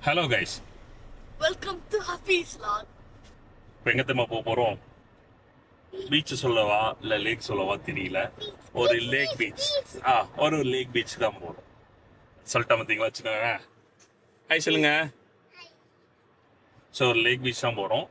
Hello guys, welcome to happies log. இப்போ எங்கே திரும்ப போகிறோம்? பீச் சொல்லவா இல்லை லேக் சொல்லவா தெரியல. ஒரு லேக் பீச். ஒரு லேக் பீச் தான் போகிறோம். சொல்லிட்டா பார்த்தீங்களா சின்ன? ஹாய் சொல்லுங்க. ஸோ ஒரு லேக் பீச் தான் போகிறோம்.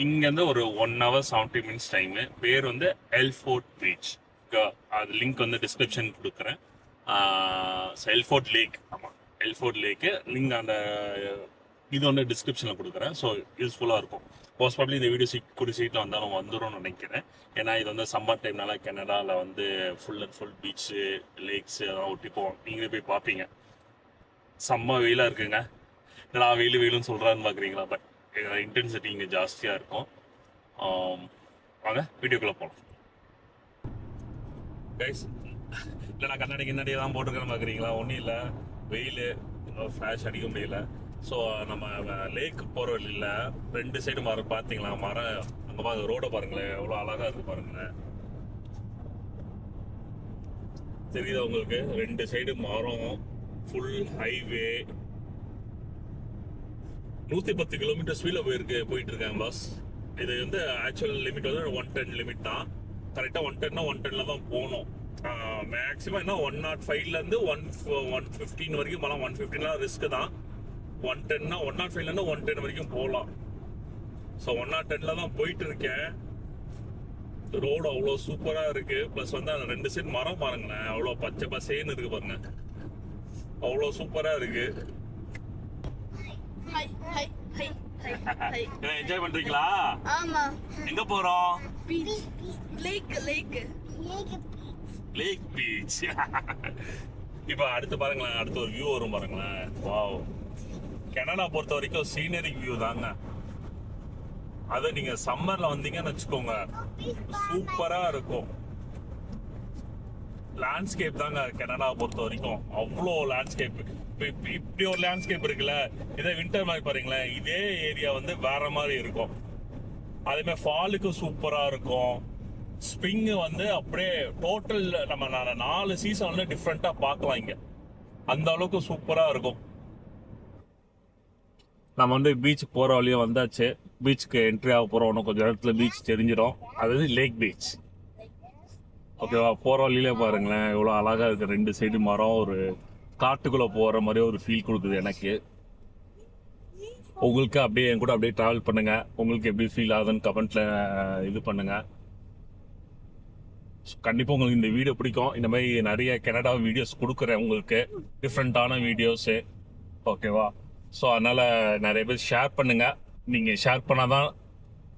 இங்கேருந்து ஒரு 1 hour 70 minutes டைமு. பேர் வந்து எல்ஃபோர்ட் பீச். அது லிங்க் வந்து டிஸ்கிரிப்ஷன் கொடுக்குறேன். எல்ஃபோர்ட் லேக். ஆமாம், எல்ஃபோர்ட் லேக்கு லிங்க் அந்த இது வந்து டிஸ்கிரிப்ஷனில் கொடுக்குறேன். ஸோ யூஸ்ஃபுல்லாக இருக்கும். மோஸ்ட் ப்ராப்ளி இந்த வீடியோ கூடிய சீட்டில் வந்தாலும் வந்துடும் நினைக்கிறேன். ஏன்னா இது வந்து சம்மர் டைம்னால கனடாவில் வந்து full and full beach, lakhs அதெல்லாம் ஒட்டி போவோம். நீங்களே போய் பார்ப்பீங்க. செம்ம வெயிலாக இருக்குங்க. நான் வெயிலுன்னு சொல்கிறான்னு பார்க்குறீங்களா? பட் இன்டென்சிட்டி இங்கே ஜாஸ்தியாக இருக்கும். வாங்க வீடியோக்குள்ளே போகலாம் கைஸ். இல்லை நான் கண்ணாடி கிண்ணாடி தான் போட்டிருக்கேன்னு பார்க்குறீங்களா? ஒன்றும் இல்லை, வெயில் ஃப்ளாஷ் அடிக்க முடியல. ஸோ நம்ம லேக் போகிற வழியில் 2 சைடு மரம் பார்த்தீங்களா? மரம் அங்கே பாருங்க, ரோடை பாருங்களேன் எவ்வளோ அழகாக இருக்குது பாருங்களேன். தெரியுதா உங்களுக்கு? 2 சைடு மரம், ஃபுல் ஹைவே. 110 கிலோமீட்டர் ஸ்பீடில் போயிட்டு இருக்கேன் பாஸ். இது வந்து ஆக்சுவல் லிமிட் வந்து 110 லிமிட் தான். கரெக்டாக 110னா 110ல தான் போகணும். மேக்ஸிமம் என்ன 105லேருந்து 115 வரைக்கும் போகலாம். 115லாம் ரிஸ்க்கு தான். 110னா 105லேருந்து 110 வரைக்கும் போகலாம். ஸோ 110ல தான் போயிட்டு இருக்கேன். ரோடு அவ்வளோ சூப்பராக இருக்கு. ப்ளஸ் வந்து அந்த 2 சைடு மரம் பாருங்களேன், அவ்வளோ பச்சை பசேன்னு இருக்கு பாருங்க, அவ்வளோ சூப்பராக இருக்கு. என்ஜாய் பண்றீங்களா? ஆமா. எங்க போறோம்? Beach, lake beach. இப்போ அடுத்து பாருங்களேன், அடுத்து ஒரு வியூ வரும் பாருங்களேன். வாவ். கனடா பொறுத்த வரைக்கும் சீனரிக் வியூ தாங்க. அதை நீங்க சம்மர்ல வந்தீங்கன்னு வச்சுக்கோங்க, சூப்பரா இருக்கும். லேண்ட்ஸ்கேப் தாங்க கனடா பொறுத்த வரைக்கும். அவ்வளோ லேண்ட்ஸ்கேப். இப்படி ஒரு லேண்ட்ஸ்கேப் இருக்குல்ல, இதே வின்டர் மாதிரி பாருங்களேன், இதே ஏரியா வந்து வேற மாதிரி இருக்கும். அதே மாதிரி ஃபாலுக்கு சூப்பரா இருக்கும். ஸ்ப்ரிங் வந்து அப்படியே டோட்டல் நம்ம 4 சீசன்ல டிஃப்ரெண்டா பார்க்கலாம் இங்க. அந்த அளவுக்கு சூப்பரா இருக்கும். நம்ம வந்து பீச் போற வழியும் வந்தாச்சு. பீச்சுக்கு என்ட்ரி ஆக போறோம். இன்னும் கொஞ்சம் இடத்துல பீச் தெரிஞ்சிடும். அது லேக் பீச். ஓகேவா? போற வழியிலே பாருங்களேன் எவ்வளோ அழகா இருக்கு. 2 சைடு மரம், ஒரு காட்டுக்குள்ள போற மாதிரி ஒரு ஃபீல் கொடுக்குது எனக்கு. உங்களுக்கு அப்படியே என் கூட அப்படியே டிராவல் பண்ணுங்க. உங்களுக்கு எப்படி ஃபீல் ஆகுதுன்னு கமெண்ட்ல இது பண்ணுங்க. கண்டிப்பாக உங்களுக்கு இந்த வீடியோ பிடிக்கும். இந்த மாதிரி நிறைய கனடா வீடியோஸ் கொடுக்குறேன் உங்களுக்கு, டிஃப்ரெண்ட்டான வீடியோஸு. ஓகேவா? ஸோ அதனால் நிறைய பேர் ஷேர் பண்ணுங்கள். நீங்கள் ஷேர் பண்ணால் தான்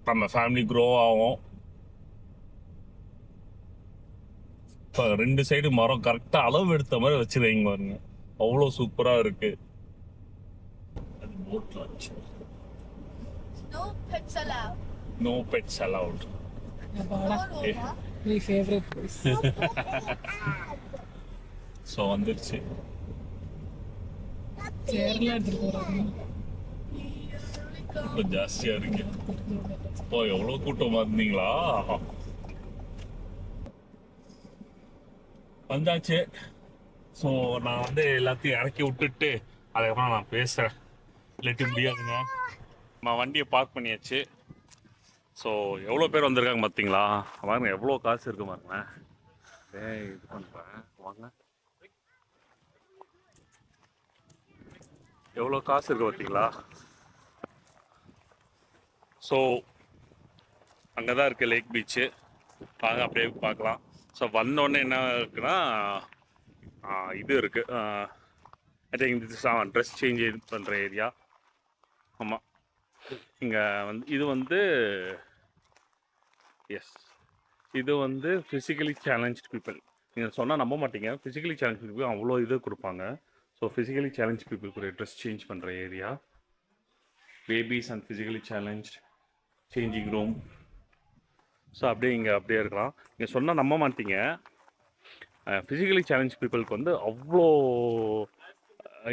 நம்ம ஃபேமிலி க்ரோ ஆகும். இப்போ 2 சைடு மரம் கரெக்டாக அளவு எடுத்த மாதிரி வச்சுருவீங்க பாருங்க, அவ்வளோ சூப்பராக இருக்குது. அது boat launch. No pets allowed. My favorite place. So வந்துருச்சு. கேரளா எடுத்துட்டு போறாங்க. கூட்டம் ஜாஸ்தியாக இருக்கு. ஓ, எவ்வளோ கூட்டமாக இருந்தீங்களா? வந்தாச்சு. ஸோ நான் வந்து எல்லாத்தையும் இறக்கி விட்டுட்டு அதுக்கப்புறம் நான் பேசுகிறேன். இல்லாட்டி முடியாதுங்க. நான் வண்டியை பார்க் பண்ணியாச்சு. ஸோ எவ்வளோ பேர் வந்திருக்காங்க பார்த்தீங்களா? பாருங்க எவ்வளோ காசு இருக்கு பாருங்களேன். இது பண்ணுறேன் வாங்க. எவ்வளோ காசு இருக்கு பார்த்தீங்களா? ஸோ அங்கே தான் இருக்குது லேக் பீச்சு. வாங்க அப்படியே பார்க்கலாம். ஸோ வந்தோடனே என்ன இருக்குன்னா, இது இருக்குது. I think this dress change பண்ணுற ஏரியா. ஆமாம், இங்கே வந்து இது வந்து இது வந்து ஃபிசிக்கலி சேலஞ்ச்டு பீப்புள். நீங்கள் சொன்னால் நம்ப மாட்டீங்க, ஃபிசிக்கலி சேலஞ்ச் பீப்புள் அவ்வளோ இது கொடுப்பாங்க. ஸோ ஃபிசிக்கலி சேலஞ்ச் பீப்புளுக்கு ட்ரெஸ் சேஞ்ச் பண்ணுற area. Babies and physically challenge changing room. So அப்படியே இங்கே அப்படியே இருக்கலாம். நீங்கள் சொன்னால் நம்ப மாட்டீங்க, ஃபிசிக்கலி சேலஞ்ச் பீப்புளுக்கு வந்து அவ்வளோ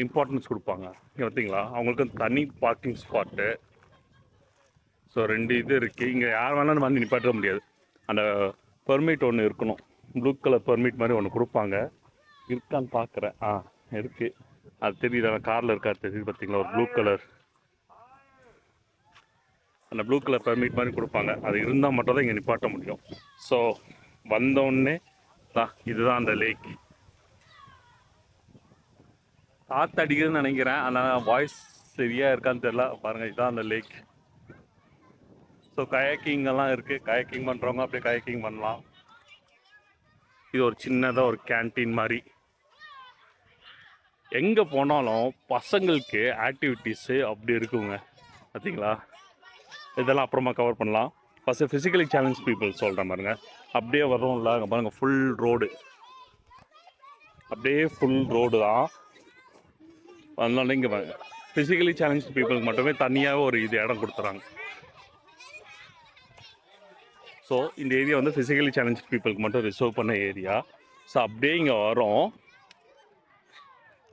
இம்பார்ட்டன்ஸ் கொடுப்பாங்க. இங்கே பார்த்தீங்களா, அவங்களுக்கு தனி பார்க்கிங் ஸ்பாட்டு. ஸோ 2 இது இருக்குது. இங்கே யார் வேணாலும் வந்து நிப்பாட்ட முடியாது. அந்த பெர்மிட் ஒன்று இருக்கணும். ப்ளூ கலர் பெர்மிட் மாதிரி ஒன்று கொடுப்பாங்க. இருக்கான்னு பார்க்குறேன். இருக்குது. அது தெரியுது, காரில் இருக்கார் தெரியுது பார்த்தீங்களா, ஒரு ப்ளூ கலர். அந்த ப்ளூ கலர் பெர்மிட் மாதிரி கொடுப்பாங்க, அது இருந்தால் மட்டும் தான் இங்கே நிப்பாட்ட முடியும். ஸோ வந்தோடனே தான் இதுதான் அந்த லேக். காற்று அடிக்குதுன்னு நினைக்கிறேன், ஆனால் வாய்ஸ் சரியாக இருக்கான்னு தெரியல. பாருங்கள், இதுதான் அந்த லேக். ஸோ கயாக்கிங் எல்லாம் இருக்குது, கயாக்கிங் பண்ணுறவங்க அப்படியே கயாக்கிங் பண்ணலாம். இது ஒரு சின்னதாக ஒரு கேன்டீன் மாதிரி. எங்கே போனாலும் பசங்களுக்கு ஆக்டிவிட்டீஸு அப்படி இருக்குங்க பார்த்தீங்களா. இதெல்லாம் அப்புறமா கவர் பண்ணலாம். ஃபஸ்ட்டு ஃபிசிக்கலி சேலஞ்ச் பீப்புள் சொல்கிறேன் பாருங்க. அப்படியே வரோம்ல, அங்கே பாருங்கள் ஃபுல் ரோடு, அப்படியே ஃபுல் ரோடு தான். அதனால இங்கே பாருங்க, ஃபிசிக்கலி சேலஞ்ச் பீப்புளுக்கு மட்டுமே தனியாக ஒரு இது இடம் கொடுத்துறாங்க. ஸோ இந்த ஏரியா வந்து ஃபிசிக்கலி சேலஞ்ச் பீப்புளுக்கு மட்டும் ரிசர்வ் பண்ண ஏரியா. ஸோ அப்படியே இங்கே வரோம்,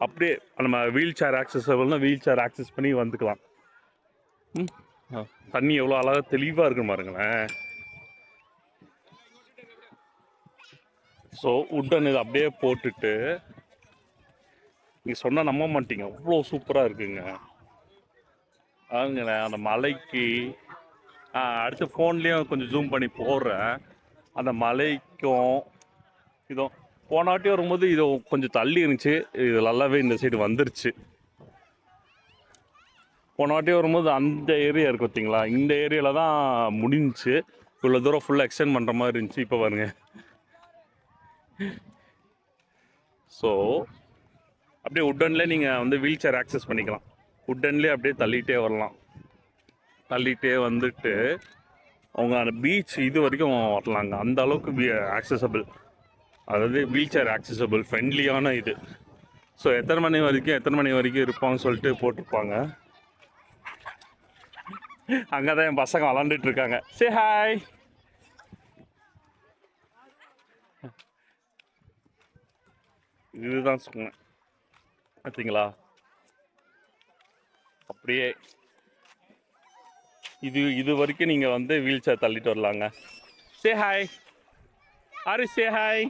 அப்படியே நம்ம வீல் சேர் ஆக்சஸபிள்னா வீல் சேர் ஆக்சஸ் பண்ணி வந்துக்கலாம். தண்ணி எவ்வளோ அழகாக தெளிவாக இருக்குன்னு பாருங்களேன். ஸோ உட்டன் இது அப்படியே போட்டுட்டு நீங்கள் சொன்னால் நம்ப மாட்டீங்க, அவ்வளோ சூப்பராக இருக்குங்க. அதுங்களேன் அந்த மலைக்கு அடுத்து ஃபோன்லேயும் கொஞ்சம் ஜூம் பண்ணி போடுறேன். அந்த மலைக்கும் இதுவும் போன வாட்டி வரும்போது இது கொஞ்சம் தள்ளி இருந்துச்சு, இது நல்லாவே இந்த சைடு வந்துருச்சு. போன வாட்டி வரும்போது அந்த ஏரியா இருக்குது பார்த்தீங்களா, இந்த ஏரியாவில் தான் முடிஞ்சிச்சு. இவ்வளோ தூரம் ஃபுல்லாக எக்ஸ்டெண்ட் பண்ணுற மாதிரி இருந்துச்சு. இப்போ பாருங்க. ஸோ அப்படியே உட்டன்லேயே நீங்கள் வந்து வீல் சேர் ஆக்சஸ் பண்ணிக்கலாம். உட்டன்லேயே அப்படியே தள்ளிகிட்டே வரலாம். தள்ளிகிட்டே வந்துட்டு அவங்க அந்த பீச் இது வரைக்கும் வரலாங்க. அந்த அளவுக்கு ஆக்சசபிள், அதாவது வீல் சேர் ஆக்சசபிள் ஃப்ரெண்ட்லியான இது. ஸோ எத்தனை மணி வரைக்கும் இருப்பாங்கன்னு சொல்லிட்டு போட்டிருப்பாங்க. அங்கே தான் என் பசங்க விளாண்டுட்டு இருக்காங்க. Say hi. இதுதான் சொன்னேன் பார்த்தீங்களா, அப்படியே இது வரைக்கும் நீங்கள் வந்து வீல் சேர் தள்ளிட்டு வரலாங்க. Say hi. Or say hi.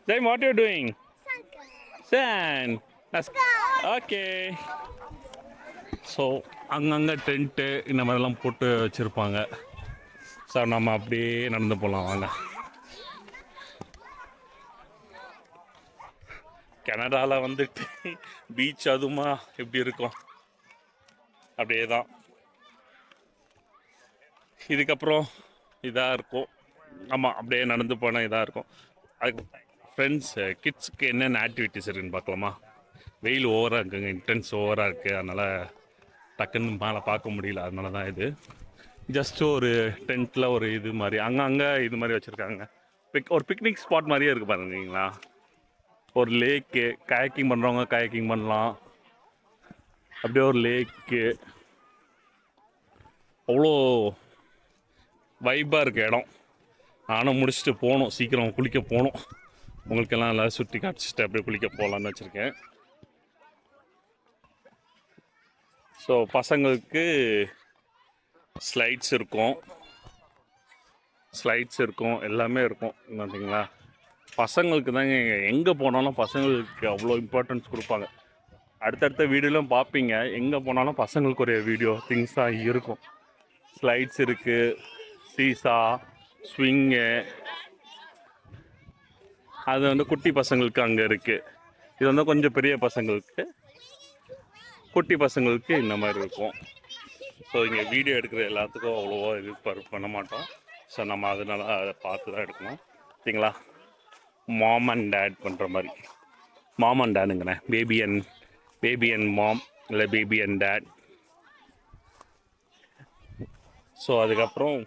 Jai, what you doing? Sand. Okay. So அங்கங்கே டென்ட்டு இந்த மாதிரிலாம் போட்டு வச்சுருப்பாங்க. ஸோ நம்ம அப்படியே நடந்து போகலாம் வாங்க. கனடாவில் வந்துட்டு பீச் அதுமா எப்படி இருக்கும், அப்படியே தான். இதுக்கப்புறம் இதாக இருக்கும். ஆமாம், அப்படியே நடந்து போனால் இதாக இருக்கும். அதுக்கு ஃப்ரெண்ட்ஸு கிட்ஸுக்கு என்னென்ன ஆக்டிவிட்டீஸ் இருக்குதுன்னு பார்க்கலாமா. வெயில் ஓவராக இருக்குங்க, இன்டென்ஸ் ஓவராக இருக்குது. அதனால் டக்குன்னு மேலே பார்க்க முடியல. அதனால தான் இது ஜஸ்ட்டு ஒரு டென்ட்டில் ஒரு இது மாதிரி அங்கங்கே இது மாதிரி வச்சுருக்காங்க. ஒரு பிக்னிக் ஸ்பாட் மாதிரியே இருக்குது பாருங்களா. ஒரு லேக்கு, கயாக்கிங் பண்ணுறவங்க கயாக்கிங் பண்ணலாம். அப்படியே ஒரு லேக்கு, அவ்வளோ வைப்பாக இருக்குது இடம். நானும் முடிச்சுட்டு போகணும், சீக்கிரம் குளிக்க போகணும். உங்களுக்கெல்லாம் நல்லா சுற்றி காமிச்சிட்டு அப்படியே குளிக்க போகலான்னு வச்சுருக்கேன். ஸோ பசங்களுக்கு ஸ்லைட்ஸ் இருக்கும், எல்லாமே இருக்கும் பார்த்தீங்களா. பசங்களுக்கு தாங்க எங்கே போனாலும் பசங்களுக்கு அவ்வளோ இம்பார்ட்டன்ஸ் கொடுப்பாங்க. அடுத்தடுத்த வீடியோலாம் பார்ப்பீங்க, எங்கே போனாலும் பசங்களுக்கு ஒரு வீடியோ திங்ஸாக இருக்கும். ஸ்லைட்ஸ் இருக்குது, சீசா, ஸ்விங்கு, அது வந்து குட்டி பசங்களுக்கு அங்கே இருக்குது. இது வந்து கொஞ்சம் பெரிய பசங்களுக்கு, குட்டி பசங்களுக்கு இந்த மாதிரி இருக்கும். ஸோ இங்கே வீடியோ எடுக்கிற எல்லாத்துக்கும் அவ்வளோவா இது பண்ண மாட்டோம். ஸோ நம்ம அதனால அதை பார்த்து தான் எடுக்கணும் சரிங்களா. மாம் அண்ட் டேட் பண்ணுற மாதிரி, மாம் அண்ட் டேடுங்கிறேன், பேபி அண்ட் மாம் இல்லை பேபி அண்ட் டேட். ஸோ அதுக்கப்புறம்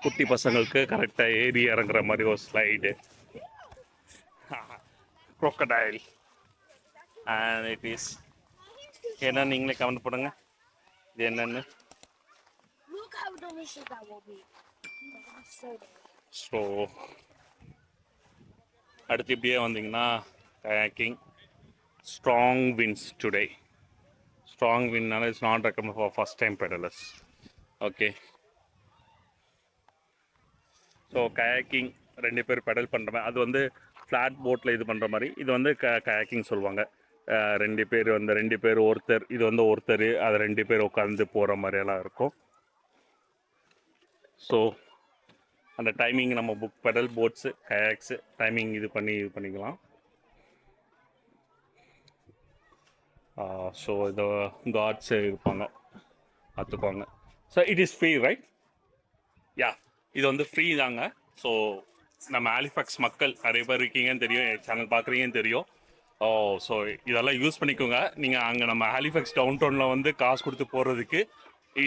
குட்டி பசங்களுக்கு கரெக்டாக ஏறி இறங்குற மாதிரி ஒரு slide, crocodile and it is என்ன நீங்களே கமெண்ட் பண்ணுங்க இது என்னன்னு. Look how delicious that will be. So அடுத்து இப்படியே வந்தீங்கன்னா kayaking, strong winds today. Strong windனால it's not recommend for first time pedalers. Okay. So kayaking 2 பேர் பெடல் பண்ணுற மாதிரி, அது வந்து ஃப்ளாட் போட்டில் இது பண்ணுற மாதிரி, இது வந்து kayaking சொல்லுவாங்க. 2 பேர் வந்து 2 பேர் ஒருத்தர், இது வந்து ஒருத்தர், அது 2 பேர் உட்காந்து போகிற மாதிரியெல்லாம் இருக்கும். ஸோ அந்த டைமிங் நம்ம book pedal boats kayaks timing இது பண்ணிக்கலாம். ஸோ இது காட்ஸு இருப்பாங்க பார்த்துக்குவாங்க. So it is free right? Yeah, இது வந்து ஃப்ரீ தாங்க. ஸோ நம்ம ஹாலிஃபேக்ஸ் மக்கள் நிறைய பேர் இருக்கீங்கன்னு தெரியும், என் சேனல் பார்க்குறீங்கன்னு தெரியும். ஸோ இதெல்லாம் யூஸ் பண்ணிக்கோங்க. நீங்கள் அங்கே நம்ம ஹாலிஃபேக்ஸ் டவுன் டவுனில் வந்து காசு கொடுத்து போகிறதுக்கு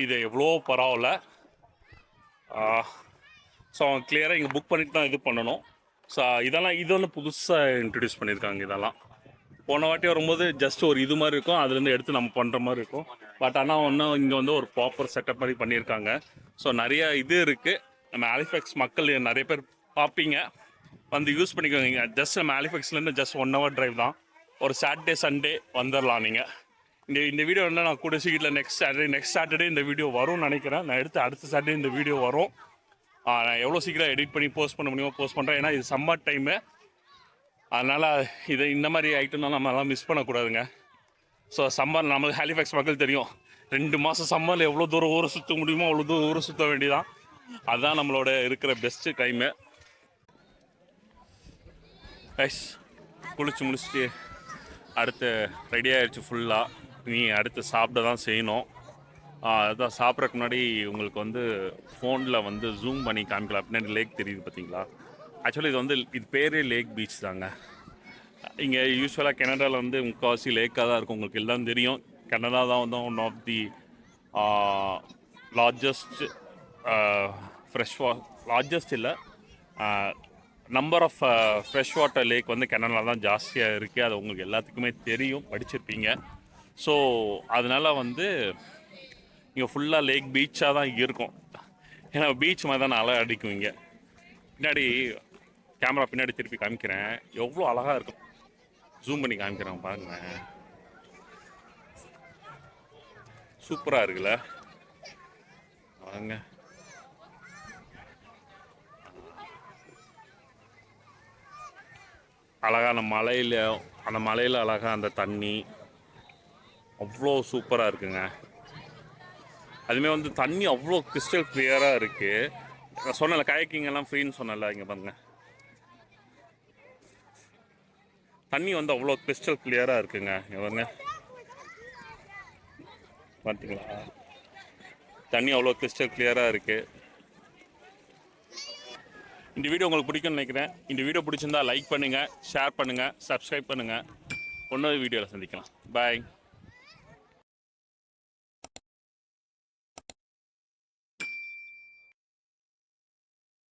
இது எவ்வளோ பரவாயில்ல. ஸோ அவங்க கிளியராக இங்கே புக் பண்ணிட்டு தான் இது பண்ணணும். ஸோ இது ஒன்று புதுசாக இன்ட்ரடியூஸ் பண்ணியிருக்காங்க. இதெல்லாம் போன வாட்டி வரும்போது ஜஸ்ட் ஒரு இது மாதிரி இருக்கும், அதுலேருந்து எடுத்து நம்ம பண்ணுற மாதிரி இருக்கும். பட் ஆனால் ஒன்றும் இங்கே வந்து ஒரு ப்ராப்பர் செட்டப் மாதிரி பண்ணியிருக்காங்க. ஸோ நிறைய இது இருக்குது. நம்ம ஹாலிஃபேக்ஸ் மக்கள் நிறைய பேர் பார்ப்பீங்க, வந்து யூஸ் பண்ணிக்கோங்க. ஜஸ்ட் நம்ம ஹாலிஃபேக்ஸ்லேருந்து ஜஸ்ட் 1 hour டிரைவ் தான். ஒரு சாட்டர்டே சண்டே வந்துடலாம் நீங்கள். இந்த வீடியோ வந்து நான் கூட சீக்கிரம் நெக்ஸ்ட் சாட்டர்டே இந்த வீடியோ வரும்னு நினைக்கிறேன். நான் அடுத்த சாட்டர்டே இந்த வீடியோ வரும். நான் எவ்வளோ சீக்கிரம் எடிட் பண்ணி போஸ்ட் பண்ண முடியுமோ போஸ்ட் பண்ணுறேன். ஏன்னா இது சம்மர் டைமு, அதனால் இந்த மாதிரி ஐட்டம்லாம் நம்மலாம் மிஸ் பண்ணக்கூடாதுங்க. ஸோ சம்மர் நம்மளுக்கு ஹாலிஃபேக்ஸ் மக்கள் தெரியும், 2 மாதம் சம்மரில் எவ்வளோ தூரம் ஊரை சுற்ற முடியுமோ அவ்வளோ தூரம் ஊரை சுற்ற வேண்டியதான். அதுதான் நம்மளோட இருக்கிற பெஸ்ட்டு டைமு. ரைஸ் குளிச்சு முடிச்சுட்டு அடுத்து ரெடி ஆகிடுச்சு ஃபுல்லாக. நீ அடுத்து சாப்பிட தான் செய்யணும். அதுதான் சாப்பிட்றதுக்கு முன்னாடி உங்களுக்கு வந்து ஃபோனில் வந்து ஜூம் பண்ணி காமிக்கலாம். பின்னாடி லேக் தெரியுது பார்த்தீங்களா? ஆக்சுவலி இது பேரே லேக் பீச் தாங்க. இங்கே யூஸ்வலாக கனடாவில் வந்து முக்கால்வாசி லேக்காக தான் இருக்கும். உங்களுக்கு எல்லாம் தெரியும், கனடா தான் வந்து one of the largest largest இல்லை, number of fresh water lake வந்து கனடாவில் தான் ஜாஸ்தியாக இருக்குது. அது உங்களுக்கு எல்லாத்துக்குமே தெரியும், படிச்சிருப்பீங்க. ஸோ அதனால் வந்து இங்கே ஃபுல்லாக லேக் பீச்சாக தான் இருக்கும். ஏன்னா பீச் மாதிரி தான் அலை அடிக்கும். இங்கே பின்னாடி கேமரா பின்னாடி திருப்பி காமிக்கிறேன், எவ்வளோ அழகாக இருக்கும். ஜூம் பண்ணி காமிக்கிறேன் பாருங்க, சூப்பராக இருக்குல்ல? வாங்க. அழகான மலையில், அந்த மலையில் அழகாக அந்த தண்ணி அவ்வளோ சூப்பராக இருக்குங்க. அதுவுமே வந்து தண்ணி அவ்வளோ கிறிஸ்டல் கிளியராக இருக்குது. நான் சொன்னல கயாக்கிங் எல்லாம் ஃப்ரீன்னு சொன்னல, இங்கே பாருங்க தண்ணி வந்து அவ்வளோ கிறிஸ்டல் கிளியராக இருக்குங்க. இங்கே பாருங்க பார்த்தீங்களா, தண்ணி அவ்வளோ கிறிஸ்டல் கிளியராக இருக்குது. இந்த வீடியோ உங்களுக்கு பிடிக்கும்னு நினைக்கிறேன். இந்த வீடியோ பிடிச்சிருந்தா லைக் பண்ணுங்கள், ஷேர் பண்ணுங்கள், சப்ஸ்கிரைப் பண்ணுங்கள். இன்னொரு வீடியோவில் சந்திக்கலாம். பாய்.